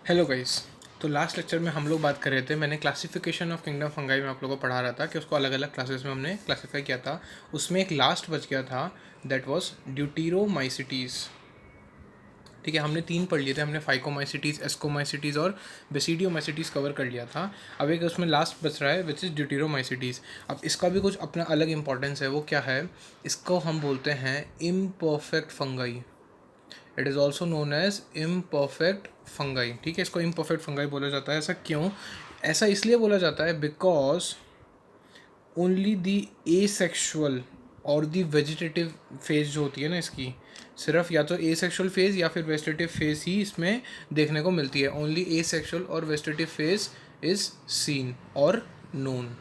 Hello guys. तो last lecture में हम लोग बात कर रहे थे, मैंने क्लासिफिकेशन ऑफ किंगडम फंगाई में आप लोगों को पढ़ा रहा था कि उसको अलग अलग क्लासेस में हमने क्लासीफाई किया था। उसमें एक लास्ट बच गया था, दैट वाज ड्यूटीरोमाइसिटीज़। ठीक है, हमने 3 पढ़ लिए थे, हमने फाइकोमाइसिटीज़, एस्कोमाइसिटीज़ और बेसिडियोमाइसिटीज़ कवर कर लिया था। अब एक उसमें लास्ट बच रहा है विच इज़ ड्यूटीरोमाइसिटीज़। अब इसका भी कुछ अपना अलग इंपॉर्टेंस है, वो क्या है? इसको हम बोलते हैं imperfect fungi. It is also known as imperfect fungi. ठीक है, इसको इम्परफेक्ट फंगाई बोला जाता है। ऐसा क्यों? ऐसा इसलिए बोला जाता है because only the A sexual और दी वेजिटेटिव फेज जो होती है ना इसकी, सिर्फ या तो ए सेक्शुअल फेज या फिर वेजिटेटिव फेज ही इसमें देखने को मिलती है। ओनली ए सेक्शुअल और वेजिटेटिव फेज इज सीन और नोन।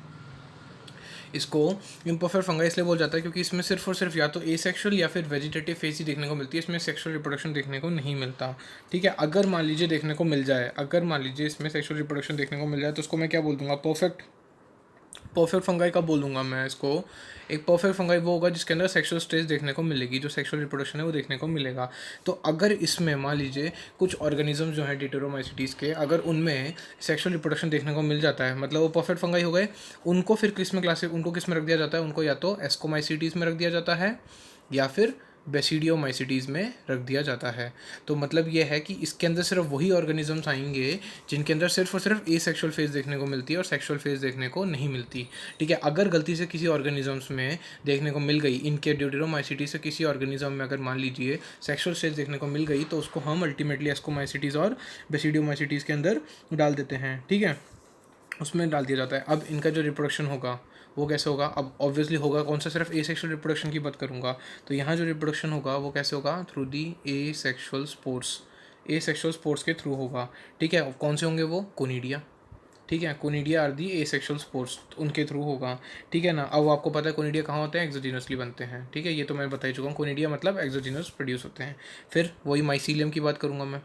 इसको इम्परफेक्ट फंगाई इसलिए बोला जाता है क्योंकि इसमें सिर्फ और सिर्फ या तो एसेक्सुअल या फिर वेजिटेटिव फेज ही देखने को मिलती है, इसमें सेक्सुअल रिप्रोडक्शन देखने को नहीं मिलता। ठीक है, अगर मान लीजिए देखने को मिल जाए, अगर मान लीजिए इसमें सेक्सुअल रिप्रोडक्शन देखने को मिल जाए तो उसको मैं क्या बोल दूंगा? परफेक्ट। परफेक्ट फंगाई कब बोलूँगा मैं इसको? एक परफेक्ट फंगाई वो होगा जिसके अंदर सेक्सुअल स्टेज देखने को मिलेगी, जो सेक्सुअल रिप्रोडक्शन है वो देखने को मिलेगा। तो अगर इसमें मान लीजिए कुछ ऑर्गेनिज्म जो है डिटेरोमाइसिटीज़ के, अगर उनमें सेक्सुअल रिप्रोडक्शन देखने को मिल जाता है, मतलब वो परफेक्ट फंगाई हो गए। उनको फिर किस में उनको किस में रख दिया जाता है? उनको या तो एस्कोमाइसिटीज़ में रख दिया जाता है या फिर बेसिडियोमाइसिटीज़ में रख दिया जाता है। तो मतलब ये है कि इसके अंदर सिर्फ वही ऑर्गेनिजम्स आएंगे जिनके अंदर सिर्फ और सिर्फ ए सेक्शुअल फेज देखने को मिलती है और सेक्शुअल फेज देखने को नहीं मिलती। ठीक है, अगर गलती से किसी ऑर्गेनिजम्स में देखने को मिल गई, इनके ड्यूटेरोमाइसिटी से किसी ऑर्गेनिज्म में अगर मान लीजिए सेक्शुअल स्टेज देखने को मिल गई, तो उसको हम अल्टीमेटली एस्कोमाइसिटीज़ और बेसिडियोमाइसिटीज़ के अंदर डाल देते हैं। ठीक है, उसमें डाल दिया जाता है। अब इनका जो रिप्रोडक्शन होगा वो कैसे होगा? अब ऑब्वियसली होगा कौन सा? सिर्फ ए सेक्शुअल रिप्रोडक्शन की बात करूँगा तो यहाँ जो रिप्रोडक्शन होगा वो कैसे होगा? Through the asexual sports. A sexual sports के थ्रू होगा। ठीक है, कौन से होंगे वो? कोनिडिया। ठीक है, conidia are the asexual spores, उनके थ्रू होगा। ठीक है ना। अब आपको पता है कोनिडिया कहाँ होते हैं? एक्सोजीनसली बनते हैं। ठीक है, ये तो मैं बता ही चुका हूँ, कोनिडिया मतलब एक्सोजीनस प्रोड्यूस होते हैं। फिर वही माइसीलियम की बात करूँगा मैं।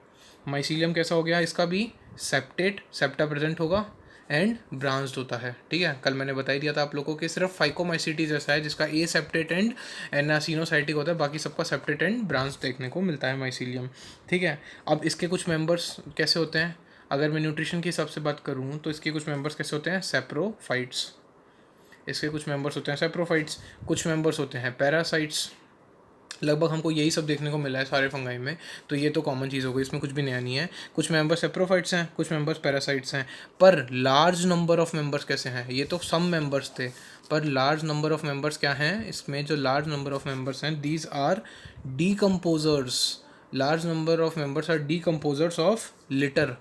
माइसीलियम कैसा हो गया? इसका भी सेप्टेट, सेप्टा प्रेजेंट होगा एंड ब्रांच्ड होता है। ठीक है, कल मैंने बता ही दिया था आप लोगों को कि सिर्फ फाइकोमाइसिटीज ऐसा है जिसका ए सेप्टेट एंड एनासिनोसाइटिक होता है, बाकी सबका सेप्टेट एंड ब्रांच देखने को मिलता है माइसीलियम। ठीक है, अब इसके कुछ मेंबर्स कैसे होते हैं? अगर मैं न्यूट्रिशन के हिसाब से बात करूँ तो इसके कुछ मेंबर्स कैसे होते हैं? सेप्रोफाइट्स। इसके कुछ मेंबर्स होते हैं सेप्रोफाइट्स, कुछ मेंबर्स होते हैं पैरासाइट्स। लगभग हमको यही सब देखने को मिला है सारे फंगाई में, तो ये तो कॉमन चीज़ हो गई, इसमें कुछ भी नया नहीं है। कुछ मेंबर्स सेप्रोफाइट्स हैं, कुछ मेंबर्स पैरासाइट्स हैं। पर लार्ज नंबर ऑफ मेंबर्स कैसे हैं? ये तो सम मेंबर्स थे, पर लार्ज नंबर ऑफ मेंबर्स क्या हैं इसमें? जो लार्ज नंबर ऑफ मेंबर्स हैं, these are decomposers. Large number of members are decomposers of litter.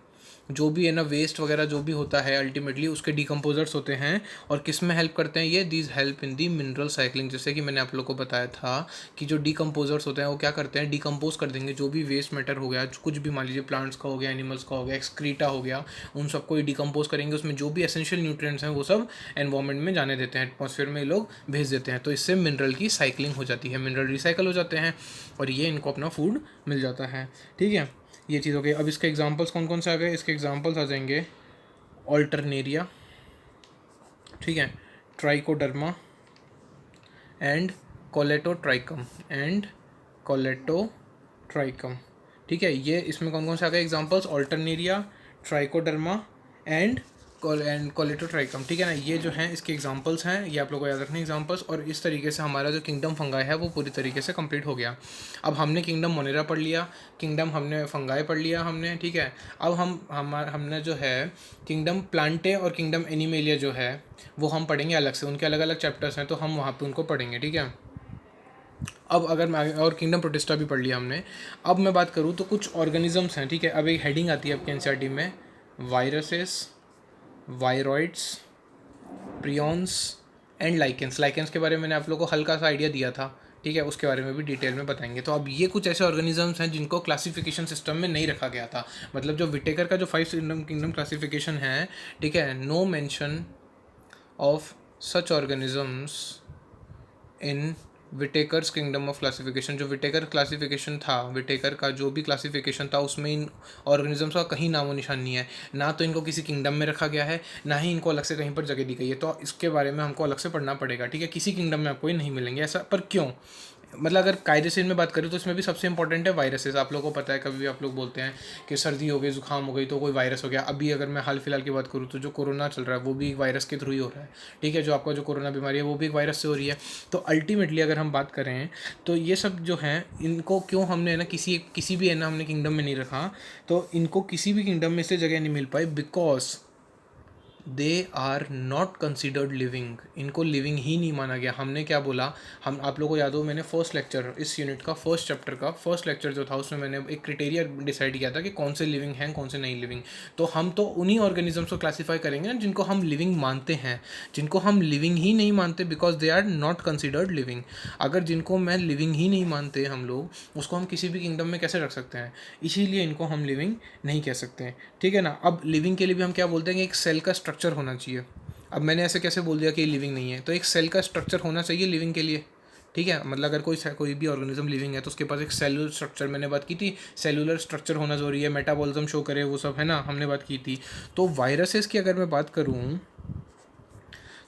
जो भी है ना, वेस्ट वगैरह जो भी होता है अल्टीमेटली उसके डिकम्पोजर्स होते हैं। और किस में हेल्प करते हैं ये? These help in the mineral cycling. जैसे कि मैंने आप लोग को बताया था कि जो डिकम्पोजर्स होते हैं वो क्या करते हैं? डिकम्पोज कर देंगे जो भी वेस्ट मैटर हो गया, कुछ भी मान लीजिए प्लांट्स का हो गया, एनिमल्स का हो गया, एक्सक्रीटा हो गया, उन सबको डिकम्पोज करेंगे। उसमें जो भी एसेंशियल न्यूट्रिएंट्स हैं वो सब एनवायरमेंट में जाने देते हैं, एटमॉस्फेयर में ये लोग भेज देते हैं। तो इससे मिनरल की साइकिलिंग हो जाती है, मिनरल रिसाइकल हो जाते हैं और ये इनको अपना फूड मिल जाता है। ठीक है, ये चीज़ हो गई। अब इसके एग्जांपल्स कौन कौन से आ गए? इसके एग्जांपल्स आ जाएंगे ऑल्टरनेरिया, ठीक है, trichoderma and Colletotrichum and Colletotrichum. ठीक है, ये इसमें कौन कौन से आ गए examples? Alternaria, trichoderma and Colletotrichum. ठीक है ना, ये जो हैं इसके एग्जांपल्स हैं, ये आप लोगों को याद रखने एग्जांपल्स। और इस तरीके से हमारा जो किंगडम फंगाई है वो पूरी तरीके से कंप्लीट हो गया। अब हमने किंगडम मोनेरा पढ़ लिया, किंगडम हमने फंगाई पढ़ लिया हमने। ठीक है, अब हमने जो है किंगडम प्लांटे और किंगडम एनिमेलिया जो है वो हम पढ़ेंगे अलग से, उनके अलग अलग चैप्टर्स हैं तो हम वहाँ पे उनको पढ़ेंगे। ठीक है, अब अगर मैं और किंगडम प्रोटिस्टा भी पढ़ लिया हमने। अब मैं बात करूँ तो कुछ ऑर्गेनिजम्स हैं। ठीक है, अब एक हेडिंग आती है आपके एनसीईआरटी में, viruses, viroids, prions and lichens. Lichens के बारे में मैंने आप लोगों को हल्का सा आइडिया दिया था। ठीक है, उसके बारे में भी डिटेल में बताएंगे। तो अब ये कुछ ऐसे ऑर्गेनिजम्स हैं जिनको क्लासिफिकेशन सिस्टम में नहीं रखा गया था। मतलब जो विटेकर का जो 5 किंगडम क्लासिफिकेशन है, ठीक है, no mention of such organisms in Whittaker's kingdom of classification. जो विटेकर क्लासिफिकेशन था, विटेकर का जो भी क्लासिफिकेशन था उसमें इन ऑर्गेनिजम्स का कहीं नामो निशान नहीं है। ना तो इनको किसी किंगडम में रखा गया है, ना ही इनको अलग से कहीं पर जगह दी गई है। तो इसके बारे में हमको अलग से पढ़ना पड़ेगा। ठीक है, किसी किंगडम में आपको ये नहीं मिलेंगे। ऐसा पर क्यों? मतलब अगर कायदे से इनमें बात करें तो इसमें भी सबसे इंपॉर्टेंट है वायरसेस। आप लोगों को पता है कभी भी आप लोग बोलते हैं कि सर्दी हो गई, जुकाम हो गई तो कोई वायरस हो गया। अभी अगर मैं हाल फिलहाल की बात करूँ तो जो कोरोना चल रहा है वो भी एक वायरस के थ्रू ही हो रहा है, ठीक है। जो आपका जो कोरोना बीमारी है वो भी एक वायरस से हो रही है। तो अल्टीमेटली अगर हम बात करें तो ये सब जो हैं इनको क्यों हमने है ना किसी भी है ना हमने किंगडम में नहीं रखा, तो इनको किसी भी किंगडम में से जगह नहीं मिल पाई, because they are not considered living. इनको लिविंग ही नहीं माना गया। हमने क्या बोला, हम आप लोगों को याद हो मैंने फर्स्ट लेक्चर इस यूनिट का फर्स्ट चैप्टर का फर्स्ट लेक्चर जो था उसमें मैंने एक क्राइटेरिया डिसाइड किया था कि कौन से लिविंग हैं कौन से नहीं लिविंग। तो हम तो उन्हीं ऑर्गेनिजम्स को क्लासीफाई करेंगे ना जिनको हम लिविंग मानते हैं। जिनको हम लिविंग ही नहीं मानते because they are not considered living. अगर जिनको मैं लिविंग ही नहीं मानते हम लोग, उसको हम किसी भी किंगडम में कैसे रख सकते हैं। इसीलिए इनको हम लिविंग नहीं कह सकते हैं, ठीक है ना। अब लिविंग के लिए भी हम क्या बोलते हैं कि एक सेल का स्ट्रक्चर होना चाहिए। अब मैंने ऐसे कैसे बोल दिया कि लिविंग नहीं है, तो एक सेल का स्ट्रक्चर होना चाहिए लिविंग के लिए, ठीक है। मतलब अगर कोई भी ऑर्गेनिज्म लिविंग है तो उसके पास एक सेलुलर स्ट्रक्चर, मैंने बात की थी सेलुलर स्ट्रक्चर होना जरूरी है, मेटाबॉलिज्म शो करे वो सब है ना, हमने बात की थी। तो वायरसेस की अगर मैं बात करूँ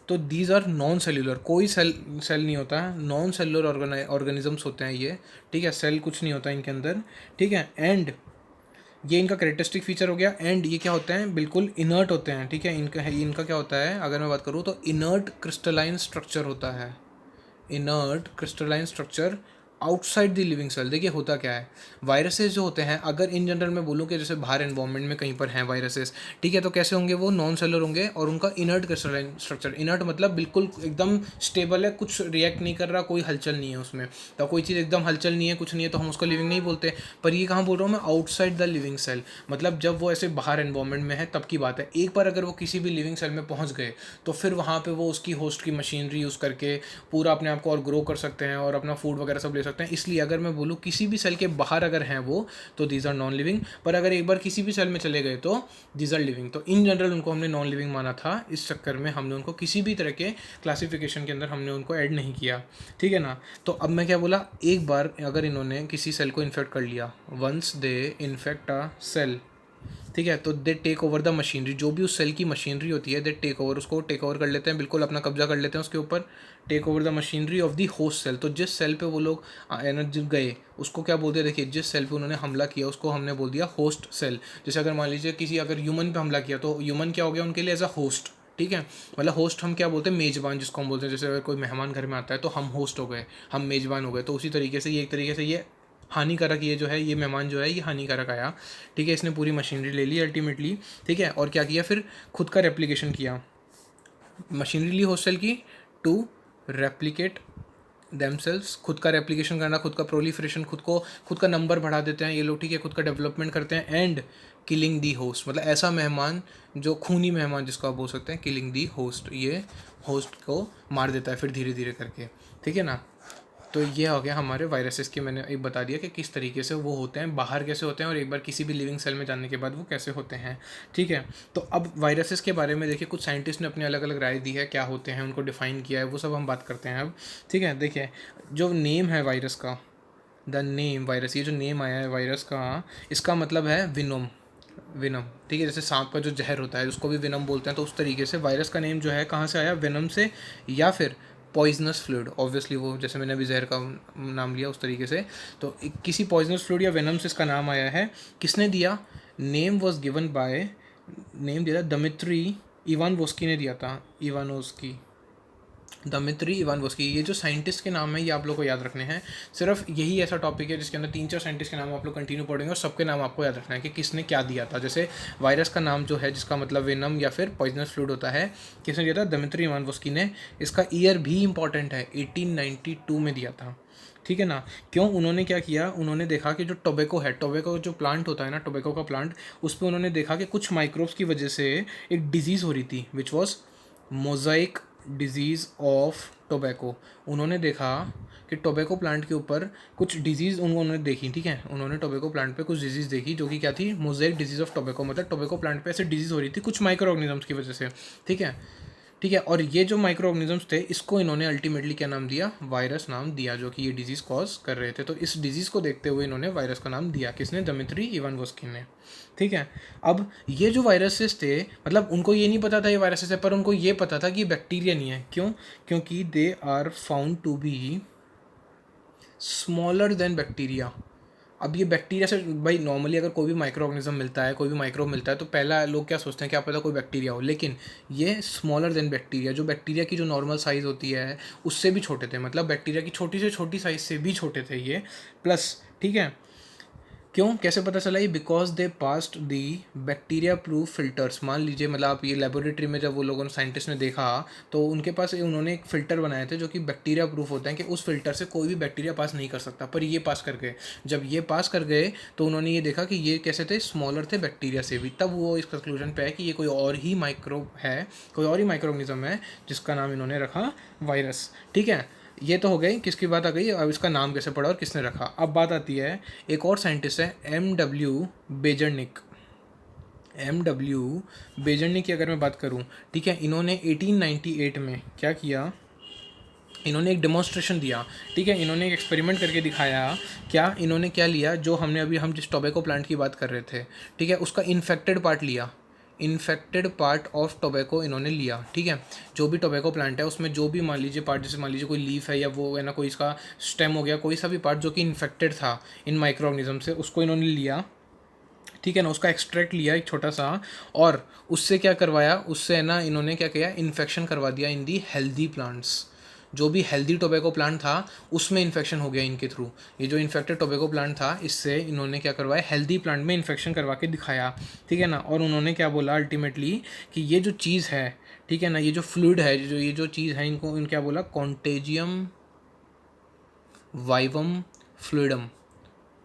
तो दीज आर नॉन सेल्यूलर, कोई सेल नहीं होता है, नॉन सेलुलर ऑर्गेनिजम्स होते हैं ये, ठीक है। सेल कुछ नहीं होता इनके अंदर, ठीक है। एंड ये इनका करेक्टरिस्टिक फीचर हो गया। एंड ये क्या होते हैं, बिल्कुल इनर्ट होते हैं, ठीक है। इनका क्या होता है अगर मैं बात करूँ तो इनर्ट क्रिस्टलाइन स्ट्रक्चर होता है, inert crystalline structure outside the living cell. देखिए होता क्या है, वायरसेस जो होते हैं, अगर इन जनरल में बोलूँ कि जैसे बाहर एनवायरनमेंट में कहीं पर हैं वायरसेस, ठीक है, तो कैसे होंगे वो नॉन सेलर होंगे और उनका इनर्ट क्रिस्टलाइन स्ट्रक्चर, इनर्ट मतलब बिल्कुल एकदम स्टेबल है, कुछ रिएक्ट नहीं कर रहा, कोई हलचल नहीं है उसमें। तो कोई चीज़ एकदम हलचल नहीं है, कुछ नहीं है, तो हम उसको लिविंग नहीं बोलते। पर ये कहाँ बोल रहा हूँ मैं, आउटसाइड द लिविंग सेल, मतलब जब वो ऐसे बाहर एनवायरनमेंट में है तब की बात है। एक बार अगर वो किसी भी लिविंग सेल में पहुँच गए तो फिर वहाँ पर वो उसकी होस्ट की मशीनरी यूज़ करके पूरा अपने आप को और ग्रो कर सकते हैं और अपना फूड वगैरह सब ले सकते हैं। इसलिए अगर मैं बोलूँ किसी भी सेल के बाहर अगर हैं वो, तो दीज आर नॉन लिविंग। पर अगर एक बार किसी भी सेल में चले गए तो दीज आर लिविंग। तो इन जनरल उनको हमने नॉन लिविंग माना था, इस चक्कर में हमने उनको किसी भी तरह के क्लासिफिकेशन के अंदर हमने उनको ऐड नहीं किया, ठीक है ना। तो अब मैं क्या बोला, एक बार अगर इन्होंने किसी सेल को इन्फेक्ट कर लिया, once they infect a cell, ठीक है, तो they take over the machinery, जो भी उस सेल की मशीनरी होती है दे टेक ओवर, उसको टेक ओवर कर लेते हैं, बिल्कुल अपना कब्जा कर लेते हैं उसके ऊपर। Take over the machinery of the host cell. तो जिस सेल पे वो लोग एनर्जी गए उसको क्या बोलते हैं, देखिए जिस सेल पे उन्होंने हमला किया उसको हमने बोल दिया होस्ट सेल। जैसे अगर मान लीजिए किसी अगर ह्यूमन पे हमला किया तो ह्यूमन क्या हो गया उनके लिए एज अ होस्ट, ठीक है। मतलब होस्ट हम क्या बोलते हैं, मेजबान जिसको हम बोलते हैं। जैसे अगर कोई मेहमान घर में आता है तो हम होस्ट हो गए, हम मेजबान हो गए। तो उसी तरीके से ये एक तरीके से ये हानिकारक, ये जो है ये मेहमान जो है ये हानिकारक आया, ठीक है। इसने पूरी मशीनरी ले ली अल्टीमेटली, ठीक है। और क्या किया फिर, खुद का रेप्लिकेशन किया, मशीनरी ली हॉस्टल की टू रेप्लिकेट देमसेल्व्स, खुद का रेप्लिकेशन करना, खुद का प्रोलिफरेशन, खुद का नंबर बढ़ा देते हैं ये लोग, ठीक है, खुद का डेवलपमेंट करते हैं। एंड किलिंग दी होस्ट, मतलब ऐसा मेहमान जो खूनी मेहमान जिसको आप बोल सकते हैं, किलिंग दी होस्ट, ये होस्ट को मार देता है फिर धीरे धीरे करके, ठीक है ना। तो ये हो गया हमारे वायरसेस की, मैंने एक बता दिया कि किस तरीके से वो होते हैं, बाहर कैसे होते हैं, और एक बार किसी भी लिविंग सेल में जाने के बाद वो कैसे होते हैं, ठीक है। तो अब वायरसेस के बारे में देखिए कुछ साइंटिस्ट ने अपनी अलग अलग राय दी है, क्या होते हैं उनको डिफाइन किया है, वो सब हम बात करते हैं अब, ठीक है। देखिए जो नेम है वायरस का, द नेम वायरस, ये जो नेम आया है वायरस का, इसका मतलब है विनोम, विनम, ठीक है। जैसे सांप का जो जहर होता है उसको भी विनम बोलते हैं, तो उस तरीके से वायरस का नेम जो है कहाँ से आया, विनम से, या फिर पॉइजनस फ्लूइड, ऑब्वियसली वो जैसे मैंने अभी जहर का नाम लिया उस तरीके से, तो किसी पॉइजनस फ्लूइड या वेनम से इसका नाम आया है। किसने दिया, name was given by, name दिया था दमित्री इवानवोस्की ने दिया था, इवानोस्की, दमित्री इवानवोस्की। ये जो साइंटिस्ट के नाम है ये आप लोग को याद रखने हैं। सिर्फ यही ऐसा टॉपिक है जिसके अंदर 3-4 साइंटिस्ट के नाम आप लोग कंटिन्यू पढ़ेंगे और सबके नाम आपको याद रखना है कि किसने क्या दिया था। जैसे वायरस का नाम जो है जिसका मतलब वेनम या फिर पॉइजनस फ्लूइड होता है, किसने दिया था, दमित्री इवानवोस्की ने। इसका ईयर भी इंपॉर्टेंट है, 1892 में दिया था, ठीक है ना। क्यों, उन्होंने क्या किया, उन्होंने देखा कि जो टोबैको है, टोबैको जो प्लांट होता है ना, टोबैको का प्लांट, उस पर उन्होंने देखा कि कुछ माइक्रोब्स की वजह से एक डिजीज़ हो रही थी which was mosaic disease of tobacco. उन्होंने देखा कि टोबैको प्लांट के ऊपर कुछ डिजीज़ उन्होंने देखी, ठीक है। उन्होंने टोबैको प्लांट पे कुछ डिजीज़ देखी जो कि क्या थी, मोज़ाइक डिजीज़ ऑफ टोबैको, मतलब टोबैको प्लांट पे ऐसे डिजीज़ हो रही थी कुछ माइक्रो ऑर्गेनिजम्स की वजह से, ठीक है, ठीक है। और ये जो माइक्रो ऑर्गेनिजम्स थे इसको इन्होंने अल्टीमेटली क्या नाम दिया, वायरस नाम दिया, जो कि ये डिजीज़ कॉज कर रहे थे। तो इस डिजीज़ को देखते हुए इन्होंने वायरस का नाम दिया, किसने, दमित्री इवानवोस्की ने, ठीक है। अब ये जो वायरसेस थे, मतलब उनको ये नहीं पता था ये वायरसेस है, पर उनको ये पता था कि ये बैक्टीरिया नहीं है। क्यों, क्योंकि they are found to be smaller than bacteria. अब ये बैक्टीरिया से भाई नॉर्मली अगर कोई भी माइक्रो ऑर्गेनिज्म मिलता है, कोई भी माइक्रोब मिलता है, तो पहला लोग क्या सोचते हैं कि आप पता कोई बैक्टीरिया हो, लेकिन ये स्मॉलर देन बैक्टीरिया, जो बैक्टीरिया की जो नॉर्मल साइज़ होती है उससे भी छोटे थे, मतलब बैक्टीरिया की छोटी से छोटी साइज़ से भी छोटे थे ये, प्लस ठीक है। क्यों, कैसे पता चला ये? Because they passed the bacteria proof filters. मान लीजिए मतलब आप ये लेबोरेटरी में जब वो लोगों ने साइंटिस्ट ने देखा तो उनके पास उन्होंने एक फ़िल्टर बनाए थे जो कि बैक्टीरिया प्रूफ होते हैं कि उस फिल्टर से कोई भी बैक्टीरिया पास नहीं कर सकता, पर ये पास कर गए। जब ये पास कर गए तो उन्होंने ये देखा कि ये कैसे थे, स्मॉलर थे बैक्टीरिया से भी, तब वो इस कंक्लूजन पे है कि ये कोई और ही माइक्रोब है, कोई और ही माइक्रो ऑर्गेनिज्म है जिसका नाम इन्होंने रखा वायरस। ठीक है, ये तो हो गई किसकी बात आ गई, अब इसका नाम कैसे पड़ा और किसने रखा। अब बात आती है एक और साइंटिस्ट है M.W. बेजरनिक। M.W. बेजरनिक की अगर मैं बात करूं, ठीक है, इन्होंने 1898 में क्या किया, इन्होंने एक डेमोन्स्ट्रेशन दिया। ठीक है, इन्होंने एक एक्सपेरिमेंट करके दिखाया। क्या इन्होंने क्या लिया, जो हमने अभी हम जिस टोबैको प्लांट की बात कर रहे थे, ठीक है, उसका इन्फेक्टेड पार्ट लिया, इन्फेक्टेड पार्ट ऑफ टोबैको इन्होंने लिया। ठीक है, जो भी टोबैको प्लांट है उसमें जो भी मान लीजिए पार्ट, जैसे मान लीजिए कोई लीफ है या वो है ना, कोई इसका स्टेम हो गया, कोई सा भी पार्ट जो कि इन्फेक्टेड था इन माइक्रो ऑर्गेनिज्म से, उसको इन्होंने लिया। ठीक है ना, उसका एक्सट्रैक्ट लिया एक छोटा सा, और उससे क्या करवाया, उससे है ना इन्होंने क्या किया, इन्फेक्शन करवा दिया इन दी हेल्दी प्लांट्स। जो भी हेल्दी टोबैको प्लांट था उसमें इन्फेक्शन हो गया इनके थ्रू। ये जो इन्फेक्टेड टोबैको प्लांट था इससे इन्होंने क्या करवाया, हेल्दी प्लांट में इन्फेक्शन करवा के दिखाया। ठीक है ना, और उन्होंने क्या बोला अल्टीमेटली कि ये जो चीज़ है, ठीक है ना, ये जो फ्लूइड है, जो ये जो चीज़ है, इनको क्या बोला, contagium vivum fluidum.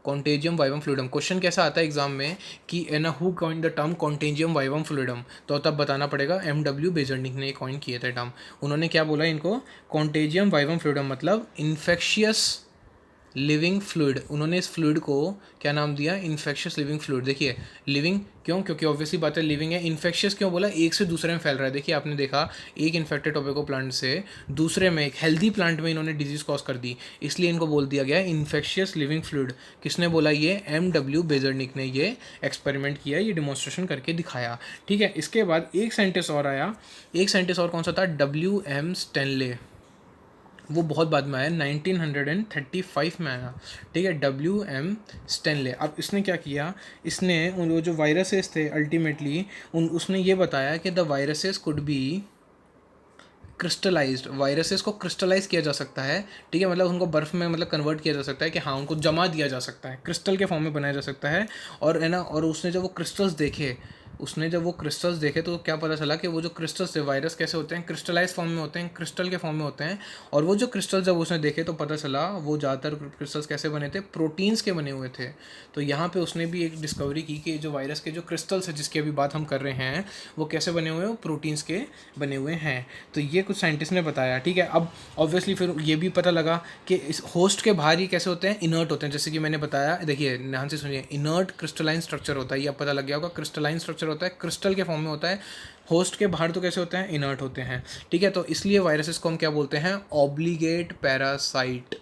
Contagium vivum fluidum. Question कैसा आता है एग्जाम में कि एना who coined the term contagium vivum fluidum, तो तब बताना पड़ेगा M.W. बेजरनिक ने कॉइन किए थे टर्म। उन्होंने क्या बोला इनको, कॉन्टेजियम वाइवम फ्लूइडम मतलब इन्फेक्शियस लिविंग फ्लूइड। उन्होंने इस फ्लूइड को क्या नाम दिया, इन्फेक्शियस लिविंग फ्लूइड। देखिए लिविंग क्यों, क्योंकि ऑब्वियसली बात है लिविंग है। इन्फेक्शियस क्यों बोला, एक से दूसरे में फैल रहा है। देखिए आपने देखा एक इन्फेक्टेड टोबैको प्लांट से दूसरे में, एक हेल्दी प्लांट में इन्होंने डिजीज कॉज कर दी, इसलिए इनको बोल दिया गया इन्फेक्शियस लिविंग फ्लूइड। किसने बोला, ये M.W. बेजरनिक ने ये एक्सपेरिमेंट किया, ये डिमॉन्स्ट्रेशन करके दिखाया। ठीक है, इसके बाद एक साइंटिस्ट और आया। एक साइंटिस्ट और कौन सा था, W.M. स्टैनले। वो बहुत बाद में आया, 1935 में आया। ठीक है, W.M. स्टैनले। अब इसने क्या किया, इसने उन वो जो वायरसेस थे अल्टीमेटली उसने ये बताया कि the viruses could be crystallised. Viruses को क्रिस्टलाइज किया जा सकता है। ठीक है, मतलब उनको बर्फ़ में मतलब कन्वर्ट किया जा सकता है कि हाँ, उनको जमा दिया जा सकता है, क्रिस्टल के फॉर्म में बनाया जा सकता है। और है ना, और उसने जब वो क्रिस्टल्स देखे, उसने जब वो क्रिस्टल्स देखे तो क्या पता चला कि वो जो क्रिस्टल्स थे, वायरस कैसे होते हैं, क्रिस्टलाइज फॉर्म में होते हैं, क्रिस्टल के फॉर्म में होते हैं। और वो जो क्रिस्टल जब उसने देखे तो पता चला वो ज़्यादातर क्रिस्टल्स कैसे बने थे, प्रोटीन्स के बने हुए थे। तो यहाँ पे उसने भी एक डिस्कवरी की कि जो वायरस के जो क्रिस्टल्स है जिसकी अभी बात हम कर रहे हैं, वो कैसे बने हुए हैं, प्रोटीन्स के बने हुए हैं। तो ये कुछ साइंटिस्ट ने बताया। ठीक है, अब ऑब्वियसली फिर ये भी पता लगा कि इस होस्ट के बाहर ही कैसे होते हैं, इनर्ट होते हैं। जैसे कि मैंने बताया, देखिए ध्यान से सुनिए, इनर्ट क्रिस्टलाइन स्ट्रक्चर होता है, ये अब पता लग गया होगा। क्रिस्टलाइन स्ट्रक्चर होता है, क्रिस्टल के फॉर्म में होता है। होस्ट के बाहर तो कैसे होते हैं, इनर्ट होते हैं। ठीक है, तो इसलिए वायरसेस को हम क्या बोलते हैं, ऑब्लिगेट पैरासाइट।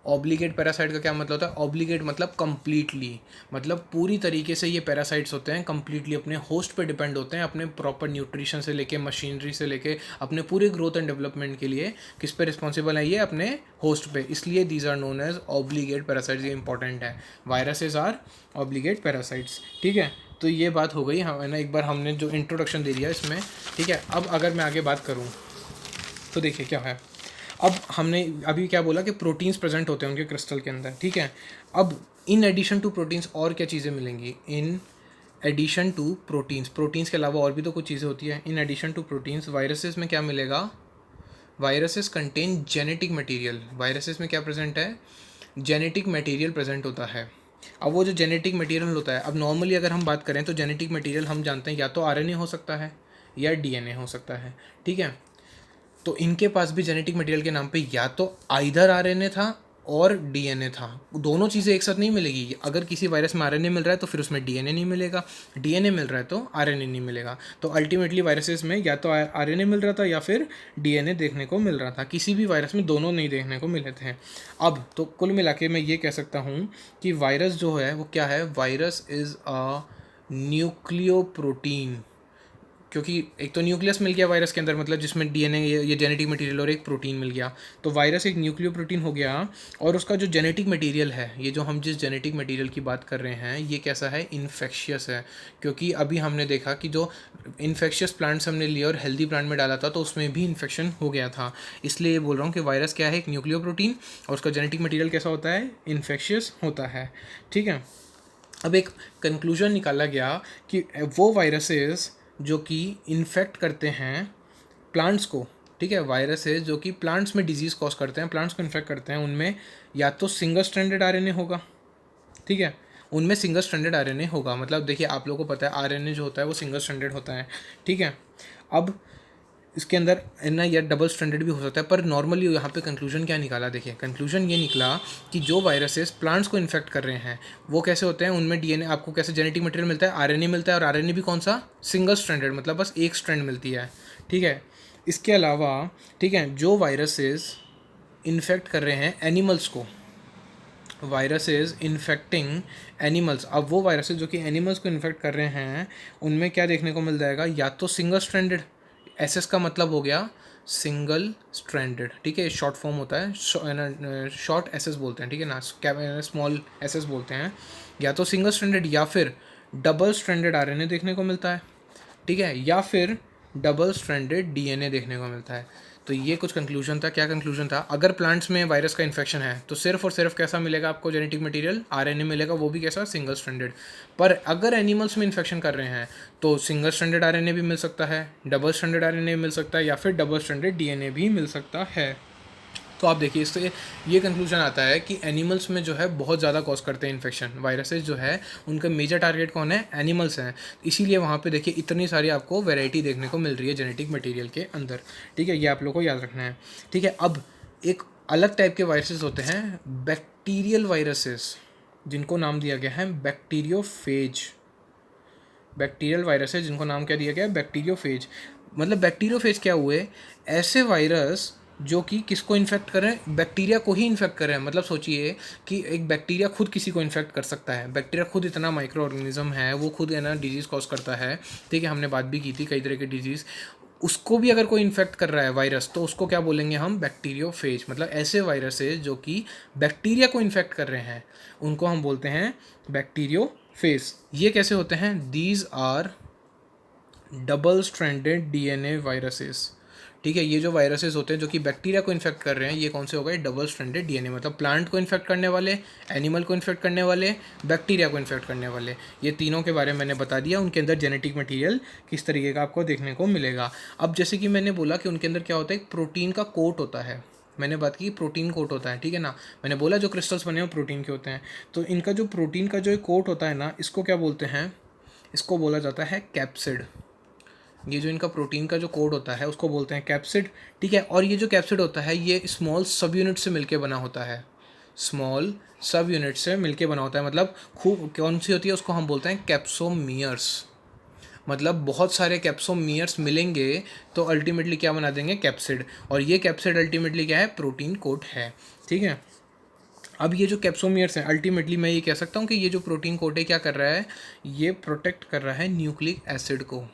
ऑब्लिगेट पैरासाइट का क्या मतलब होता है, ऑब्लिगेट मतलब कंप्लीटली, मतलब पूरी तरीके से ये पैरासाइट्स होते हैं, कंप्लीटली अपने होस्ट पे डिपेंड होते हैं, अपने प्रॉपर न्यूट्रिशन से लेके, मशीनरी से लेके, अपने पूरे ग्रोथ एंड डेवलपमेंट के लिए किस पे रिस्पॉन्सिबल है, ये अपने होस्ट पे। इसलिए these are known as obligate parasites. ये इंपॉर्टेंट है, वायरसेस आर ऑब्लिगेट पैरासाइट्स। ठीक है, तो ये बात हो गई है ना, एक बार हमने जो इंट्रोडक्शन दे दिया इसमें। ठीक है, अब अगर मैं आगे बात करूँ तो देखिए क्या है। अब हमने अभी क्या बोला कि प्रोटीन्स प्रेजेंट होते हैं उनके क्रिस्टल के अंदर। ठीक है, अब इन एडिशन टू प्रोटीन्स और क्या चीज़ें मिलेंगी, in addition to proteins, proteins के अलावा और भी तो कुछ चीज़ें होती है। In addition to proteins viruses में क्या मिलेगा, viruses contain genetic material. Viruses में क्या प्रेजेंट है, जेनेटिक मटेरियल प्रेजेंट होता है। अब वो जो जेनेटिक मटेरियल होता है, अब नॉर्मली अगर हम बात करें तो जेनेटिक मटेरियल हम जानते हैं या तो RNA हो सकता है या DNA हो सकता है। ठीक है, तो इनके पास भी जेनेटिक मटेरियल के नाम पे या तो आइदर आरएनए था और डीएनए था। दोनों चीज़ें एक साथ नहीं मिलेगी। अगर किसी वायरस में आरएनए मिल रहा है तो फिर उसमें डीएनए नहीं मिलेगा, डीएनए मिल रहा है तो आरएनए नहीं मिलेगा। तो अल्टीमेटली वायरसेस में या तो आरएनए मिल रहा था या फिर डीएनए देखने को मिल रहा था। किसी भी वायरस में दोनों नहीं देखने को मिले थे। अब तो कुल मिला के मैं ये कह सकता हूँ कि वायरस जो है वो क्या है, virus is a nucleo protein. क्योंकि एक तो न्यूक्लियस मिल गया वायरस के अंदर, मतलब जिसमें डीएनए, ये जेनेटिक मटेरियल, और एक प्रोटीन मिल गया। तो वायरस एक न्यूक्लियो प्रोटीन हो गया, और उसका जो जेनेटिक मटेरियल है, ये जो हम जिस जेनेटिक मटेरियल की बात कर रहे हैं, ये कैसा है, इन्फेक्शियस है। क्योंकि अभी हमने देखा कि जो इन्फेक्शियस प्लांट्स हमने लिए और हेल्दी प्लांट में डाला था, तो उसमें भी इन्फेक्शन हो गया था। इसलिए ये बोल रहा हूँ कि वायरस क्या है, एक न्यूक्लियो प्रोटीन, और उसका जेनेटिक मटीरियल कैसा होता है, इन्फेक्शियस होता है। ठीक है। अब एक कंक्लूजन निकाला गया कि वो वायरसेस जो कि इन्फेक्ट करते हैं प्लांट्स को, ठीक है, वायरसेस जो कि प्लांट्स में डिजीज़ कॉज करते हैं, प्लांट्स को इन्फेक्ट करते हैं, उनमें या तो सिंगल स्ट्रैंडेड आरएनए होगा, ठीक है, उनमें सिंगल स्ट्रैंडेड आरएनए होगा। मतलब देखिए, आप लोगों को पता है आरएनए जो होता है वो सिंगल स्ट्रैंडेड होता है, ठीक है। अब इसके अंदर ना या डबल स्ट्रैंडेड भी हो सकता है, पर नॉर्मली यहाँ पे कंक्लूजन क्या निकाला, देखिए कंक्लूजन ये निकला कि जो वायरसेस प्लांट्स को इन्फेक्ट कर रहे हैं वो कैसे होते हैं, उनमें डीएनए, आपको कैसे जेनेटिक मटेरियल मिलता है, आरएनए मिलता है, और आरएनए भी कौन सा, सिंगल स्ट्रैंडेड, मतलब बस एक स्ट्रैंड मिलती है, ठीक है। इसके अलावा, ठीक है, जो वायरसेस इन्फेक्ट कर रहे हैं एनिमल्स को, वायरसेस इन्फेक्टिंग एनिमल्स, अब वो वायरसेस जो कि एनिमल्स को इन्फेक्ट कर रहे हैं, उनमें क्या देखने को मिल जाएगा, या तो सिंगल स्ट्रैंडेड, एसएस का मतलब हो गया सिंगल स्ट्रैंडेड, ठीक है, शॉर्ट फॉर्म होता है, शॉर्ट एसएस बोलते हैं, ठीक है ना, स्मॉल एसएस बोलते हैं, या तो सिंगल स्ट्रैंडेड या फिर डबल स्ट्रैंडेड आरएनए देखने को मिलता है, ठीक है, या फिर डबल स्ट्रैंडेड डीएनए देखने को मिलता है। तो ये कुछ कंक्लूजन था। क्या कंक्लूजन था, अगर प्लांट्स में वायरस का इन्फेक्शन है तो सिर्फ और सिर्फ कैसा मिलेगा आपको, जेनेटिक मटेरियल आरएनए मिलेगा, वो भी कैसा, सिंगल स्ट्रैंडेड। पर अगर एनिमल्स में इन्फेक्शन कर रहे हैं तो सिंगल स्ट्रैंडेड आरएनए भी मिल सकता है, डबल स्ट्रैंडेड आरएनए मिल सकता है, या फिर डबल स्ट्रैंडेड डीएनए भी मिल सकता है। तो आप देखिए, इससे ये कंक्लूजन आता है कि एनिमल्स में जो है बहुत ज़्यादा कॉज करते हैं इन्फेक्शन, वायरसेस जो है उनका मेजर टारगेट कौन है, एनिमल्स हैं। इसीलिए वहाँ पे देखिए इतनी सारी आपको वैरायटी देखने को मिल रही है जेनेटिक मटेरियल के अंदर, ठीक है, ये आप लोग को याद रखना है, ठीक है। अब एक अलग टाइप के वायरसेस होते हैं, बैक्टीरियल वायरसेस, जिनको नाम दिया गया है बैक्टीरियोफेज। बैक्टीरियल वायरस है जिनको नाम क्या दिया गया है, बैक्टीरियोफेज। मतलब बैक्टीरियोफेज क्या हुए, ऐसे वायरस जो कि किसको इन्फेक्ट कर रहे हैं, बैक्टीरिया को ही इन्फेक्ट कर रहे हैं। मतलब सोचिए कि एक बैक्टीरिया खुद किसी को इन्फेक्ट कर सकता है, बैक्टीरिया खुद इतना माइक्रो ऑर्गेनिज्म है, वो खुद है ना डिजीज़ कॉज करता है, ठीक है, हमने बात भी की थी कई तरह के डिजीज़, उसको भी अगर कोई इन्फेक्ट कर रहा है वायरस, तो उसको क्या बोलेंगे हम, बैक्टीरियोफेज। मतलब ऐसे वायरसेस जो कि बैक्टीरिया को इन्फेक्ट कर रहे हैं उनको हम बोलते हैं बैक्टीरियोफेज। ये कैसे होते हैं, these are double stranded DNA viruses, ठीक है। ये जो वायरसेस होते हैं जो कि बैक्टीरिया को इन्फेक्ट कर रहे हैं, ये कौन से हो गए, डबल स्ट्रैंडेड डीएनए। मतलब प्लांट को इन्फेक्ट करने वाले, एनिमल को इन्फेक्ट करने वाले, बैक्टीरिया को इन्फेक्ट करने वाले, ये तीनों के बारे में मैंने बता दिया। उनके अंदर जेनेटिक मटेरियल किस तरीके का आपको देखने को मिलेगा। अब जैसे कि मैंने बोला कि उनके अंदर क्या होता है, एक प्रोटीन का कोट होता है, मैंने बात की प्रोटीन कोट होता है, ठीक है ना। मैंने बोला जो क्रिस्टल्स बने हैं वो प्रोटीन के होते हैं। तो इनका जो प्रोटीन का जो एक कोट होता है ना, इसको क्या बोलते हैं, इसको बोला जाता है कैप्सिड। ये जो इनका प्रोटीन का जो कोड होता है उसको बोलते हैं कैप्सिड, ठीक है। और ये जो कैप्सिड होता है ये स्मॉल सब यूनिट से मिलके बना होता है, स्मॉल सब यूनिट से मिलके बना होता है। मतलब खूब कौन सी होती है, उसको हम बोलते हैं कैप्सोमियर्स। मतलब बहुत सारे कैप्सोमियर्स मिलेंगे तो अल्टीमेटली क्या बना देंगे, कैप्सिड। और ये कैप्सिड अल्टीमेटली क्या है, प्रोटीन कोट है, ठीक है। अब ये जो कैप्सोमियर्स हैं, अल्टीमेटली मैं ये कह सकता हूँ कि ये जो प्रोटीन कोट है क्या कर रहा है, ये प्रोटेक्ट कर रहा है न्यूक्लिक एसिड को।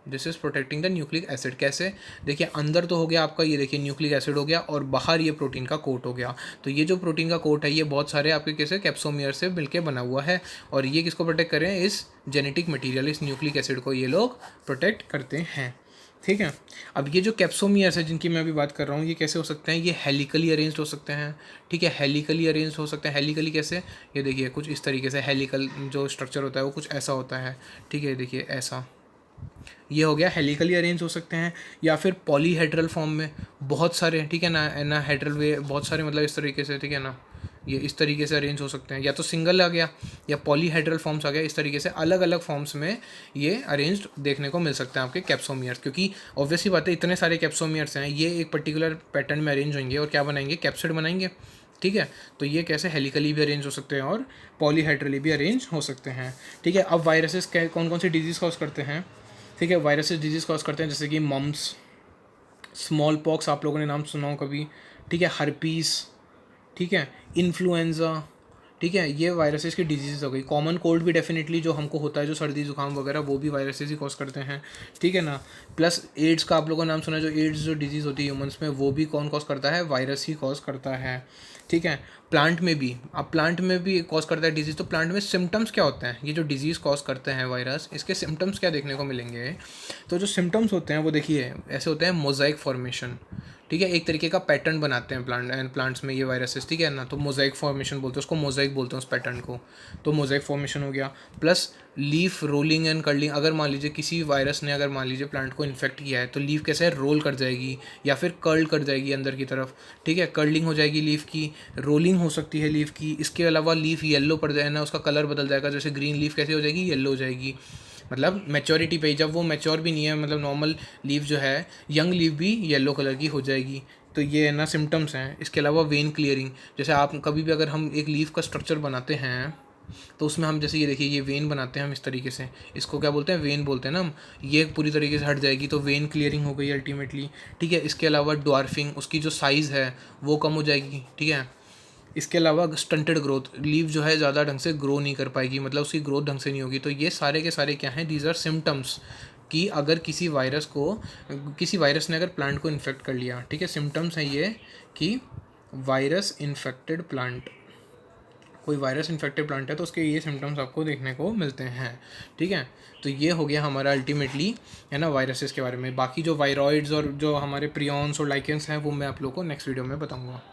This is protecting the nucleic acid. कैसे, देखिए अंदर तो हो गया आपका, ये देखिए न्यूक्लिक एसिड हो गया, और बाहर ये प्रोटीन का कोट हो गया। तो ये जो प्रोटीन का कोट है ये बहुत सारे आपके कैसे कैप्सोमियर से मिलके बना हुआ है, और ये किसको प्रोटेक्ट कर रहे हैं, इस जेनेटिक मटीरियल, इस न्यूक्लिक एसिड को ये लोग प्रोटेक्ट करते हैं, ठीक है। अब ये जो कैप्सोमियर्स है जिनकी मैं अभी बात कर रहा हूँ, ये कैसे हो सकते हैं, ये हेलिकली अरेंज्ड हो सकते हैं, ठीक है, हेलिकली अरेंज्ड हो सकते हैं। हेलिकली कैसे, ये देखिए कुछ इस तरीके से हेलिकल जो स्ट्रक्चर होता है वो कुछ ऐसा होता है, ठीक है, देखिए ऐसा, ये हो गया हेलिकली अरेंज हो सकते हैं। या फिर पॉलीहेड्रल फॉर्म में बहुत सारे, ठीक है ना हेड्रल वे बहुत सारे, मतलब इस तरीके से, ठीक है ना, ये इस तरीके से अरेंज हो सकते हैं। या तो सिंगल आ गया या पॉलीहेड्रल फॉर्म्स आ गया, इस तरीके से अलग अलग फॉर्म्स में ये अरेंज्ड देखने को मिल सकते हैं आपके कैप्सोमियर्स। क्योंकि ऑब्वियसली बात है, इतने सारे कैप्सोमियर्स हैं, ये एक पर्टिकुलर पैटर्न में अरेंज होंगे और क्या बनाएंगे, कैप्सिड बनाएंगे, ठीक है। तो ये कैसे हेलिकली भी अरेंज हो सकते हैं और पॉलीहेड्रली भी अरेंज हो सकते हैं, ठीक है। अब वायरसेस कौन कौन सी डिजीज़ कॉज करते हैं, ठीक है, वायरसेस डिजीज़ कॉज करते हैं जैसे कि मम्स, स्मॉल पॉक्स, आप लोगों ने नाम सुना हो कभी, ठीक है, हर्पीस, ठीक है, इन्फ्लुएंज़ा, ठीक है, ये वायरसेस की डिजीज़ हो गई। कॉमन कोल्ड भी डेफिनेटली जो हमको होता है, जो सर्दी जुकाम वगैरह, वो भी वायरसेस ही कॉज करते हैं, ठीक है ना। प्लस एड्स का आप लोगों ने नाम सुना है, जो एड्स जो डिजीज़ होती है ह्यूमंस में, वो भी कौन कॉज करता है, वायरस ही कॉज करता है, ठीक है। प्लांट में भी, अब प्लांट में भी कॉज करता है डिजीज़, तो प्लांट में सिम्टम्स क्या होते हैं, ये जो डिजीज़ कॉज करते हैं वायरस, इसके सिम्टम्स क्या देखने को मिलेंगे। तो जो सिम्टम्स होते हैं वो देखिए ऐसे होते हैं, मोज़ाइक फॉर्मेशन, ठीक है, एक तरीके का पैटर्न बनाते हैं प्लांट्स में ये वायरसेस, ठीक है ना। तो मोज़ाइक फॉर्मेशन बोलते हैं उसको, मोज़ाइक बोलते हैं उस पैटर्न को। तो मोज़ाइक फॉर्मेशन हो गया। Plus leaf rolling and curling, अगर मान लीजिए किसी वायरस ने अगर मान लीजिए प्लांट को इन्फेक्ट किया है, तो लीफ कैसे रोल कर जाएगी या फिर कर्ल कर जाएगी अंदर की तरफ, ठीक है, कर्लिंग हो जाएगी लीफ की, रोलिंग हो सकती है लीफ की। इसके अलावा लीफ येलो पड़ जाए ना, उसका कलर बदल जाएगा, जैसे ग्रीन लीफ कैसे हो जाएगी, येलो हो जाएगी, मतलब मैच्योरिटी पे, जब वो मैच्योर भी नहीं है, मतलब नॉर्मल लीफ जो है, यंग लीफ भी येलो कलर की हो जाएगी। तो ये है ना सिम्टम्स हैं। इसके अलावा वेन क्लियरिंग, जैसे आप कभी भी अगर हम एक लीफ का स्ट्रक्चर बनाते हैं, तो उसमें हम जैसे ये देखिए, ये वेन बनाते हैं हम इस तरीके से, इसको क्या बोलते हैं, वेन बोलते हैं ना हम। ये पूरी तरीके से हट जाएगी तो वेन क्लियरिंग हो गई अल्टीमेटली, ठीक है। इसके अलावा ड्वार्फिंग, उसकी जो साइज़ है वो कम हो जाएगी, ठीक है। इसके अलावा स्टंटेड ग्रोथ, लीव जो है ज़्यादा ढंग से ग्रो नहीं कर पाएगी, मतलब उसकी ग्रोथ ढंग से नहीं होगी। तो ये सारे के सारे क्या हैं, दीज आर सिम्टम्स, कि अगर किसी वायरस ने अगर प्लांट को इन्फेक्ट कर लिया, ठीक है, सिम्टम्स हैं ये कि वायरस इन्फेक्टेड प्लांट, कोई वायरस इन्फेक्टेड प्लांट है तो उसके ये सिम्टम्स आपको देखने को मिलते हैं, ठीक है। तो ये हो गया हमारा अल्टीमेटली, है ना, वायरसेस के बारे में। बाकी जो वायरॉइड्स और जो हमारे प्रियॉन्स और लाइकेंस हैं वो मैं आप लोगों को नेक्स्ट वीडियो में बताऊँगा।